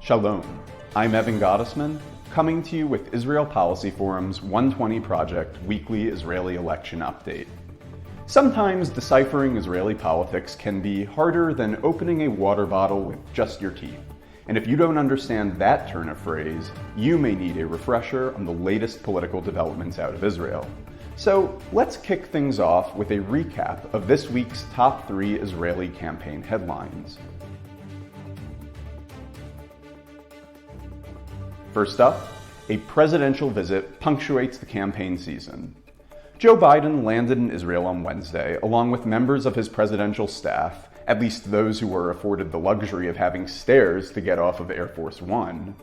Shalom, I'm Evan Gottesman, coming to you with Israel Policy Forum's 120 Project weekly Israeli election update. Sometimes deciphering Israeli politics can be harder than opening a water bottle with just your teeth. And if you don't understand that turn of phrase, you may need a refresher on the latest political developments out of Israel. So let's kick things off with a recap of this week's top 3 Israeli campaign headlines. First up, a presidential visit punctuates the campaign season. Joe Biden landed in Israel on Wednesday, along with members of his presidential staff, at least those who were afforded the luxury of having stairs to get off of Air Force One.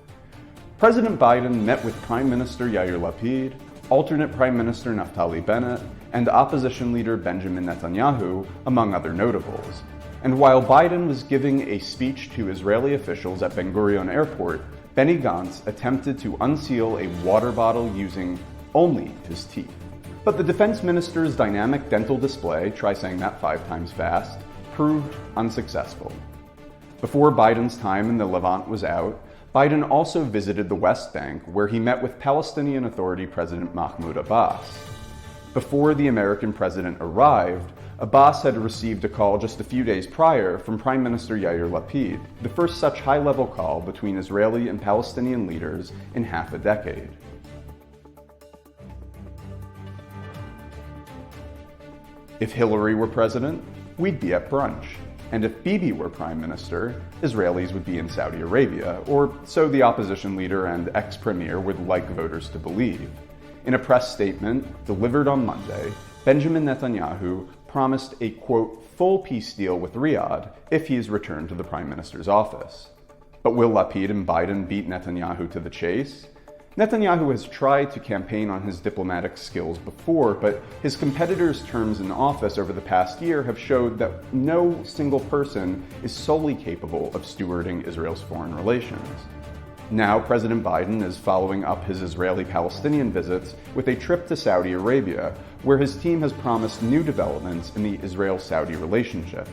President Biden met with Prime Minister Yair Lapid, alternate Prime Minister Naftali Bennett, and opposition leader Benjamin Netanyahu, among other notables. And while Biden was giving a speech to Israeli officials at Ben Gurion Airport, Benny Gantz attempted to unseal a water bottle using only his teeth. But the defense minister's dynamic dental display, try saying that 5 times fast, proved unsuccessful. Before Biden's time in the Levant was out, Biden also visited the West Bank, where he met with Palestinian Authority President Mahmoud Abbas. Before the American president arrived, Abbas had received a call just a few days prior from Prime Minister Yair Lapid, the first such high-level call between Israeli and Palestinian leaders in half a decade. If Hillary were president, we'd be at brunch. And if Bibi were prime minister, Israelis would be in Saudi Arabia, or so the opposition leader and ex-premier would like voters to believe. In a press statement delivered on Monday, Benjamin Netanyahu promised a, quote, full peace deal with Riyadh if he is returned to the prime minister's office. But will Lapid and Biden beat Netanyahu to the chase? Netanyahu has tried to campaign on his diplomatic skills before, but his competitors' terms in office over the past year have showed that no single person is solely capable of stewarding Israel's foreign relations. Now, President Biden is following up his Israeli-Palestinian visits with a trip to Saudi Arabia, where his team has promised new developments in the Israel-Saudi relationship.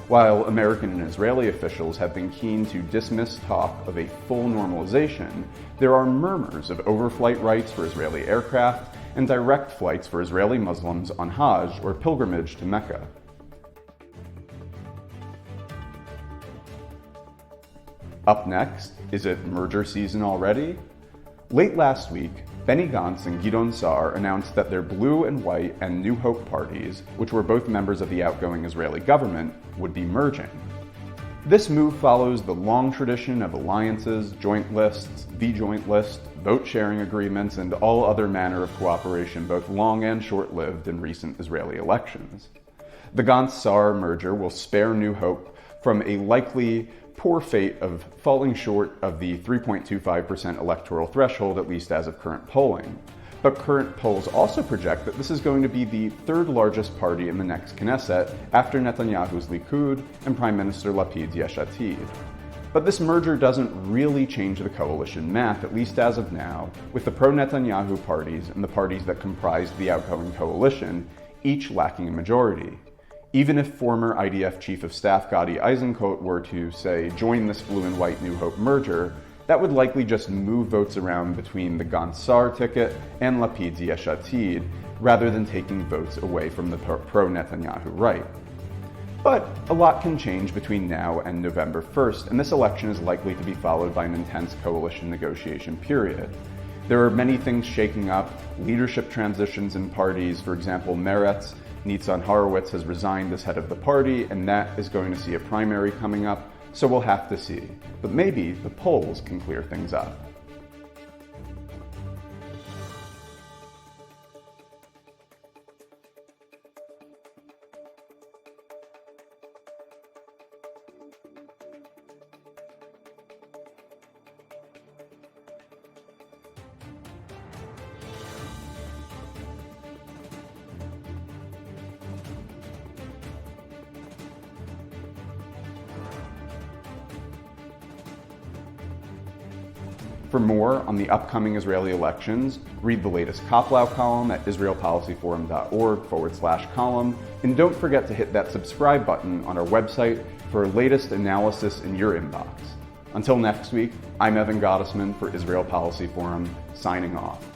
While American and Israeli officials have been keen to dismiss talk of a full normalization, there are murmurs of overflight rights for Israeli aircraft and direct flights for Israeli Muslims on Hajj or pilgrimage to Mecca. Up next, is it merger season already? Late last week, Benny Gantz and Gideon Sa'ar announced that their Blue and White and New Hope parties, which were both members of the outgoing Israeli government, would be merging. This move follows the long tradition of alliances, joint lists, the joint list, vote-sharing agreements, and all other manner of cooperation, both long and short-lived, in recent Israeli elections. The Gantz-Sa'ar merger will spare New Hope from a likely poor fate of falling short of the 3.25% electoral threshold, at least as of current polling. But current polls also project that this is going to be the 3rd largest party in the next Knesset after Netanyahu's Likud and Prime Minister Lapid's Yesh Atid. But this merger doesn't really change the coalition math, at least as of now, with the pro-Netanyahu parties and the parties that comprise the outgoing coalition each lacking a majority. Even if former IDF Chief of Staff Gadi Eisenkot were to, say, join this Blue and White New Hope merger, that would likely just move votes around between the Gantz-Sa'ar ticket and Lapid's Yesh Atid, rather than taking votes away from the pro-Netanyahu right. But a lot can change between now and November 1st, and this election is likely to be followed by an intense coalition negotiation period. There are many things shaking up, leadership transitions in parties, for example, Meretz, Nitzan Horowitz has resigned as head of the party, and that is going to see a primary coming up, so we'll have to see. But maybe the polls can clear things up. For more on the upcoming Israeli elections, read the latest Koplau column at israelpolicyforum.org/column, and don't forget to hit that subscribe button on our website for latest analysis in your inbox. Until next week, I'm Evan Gottesman for Israel Policy Forum, signing off.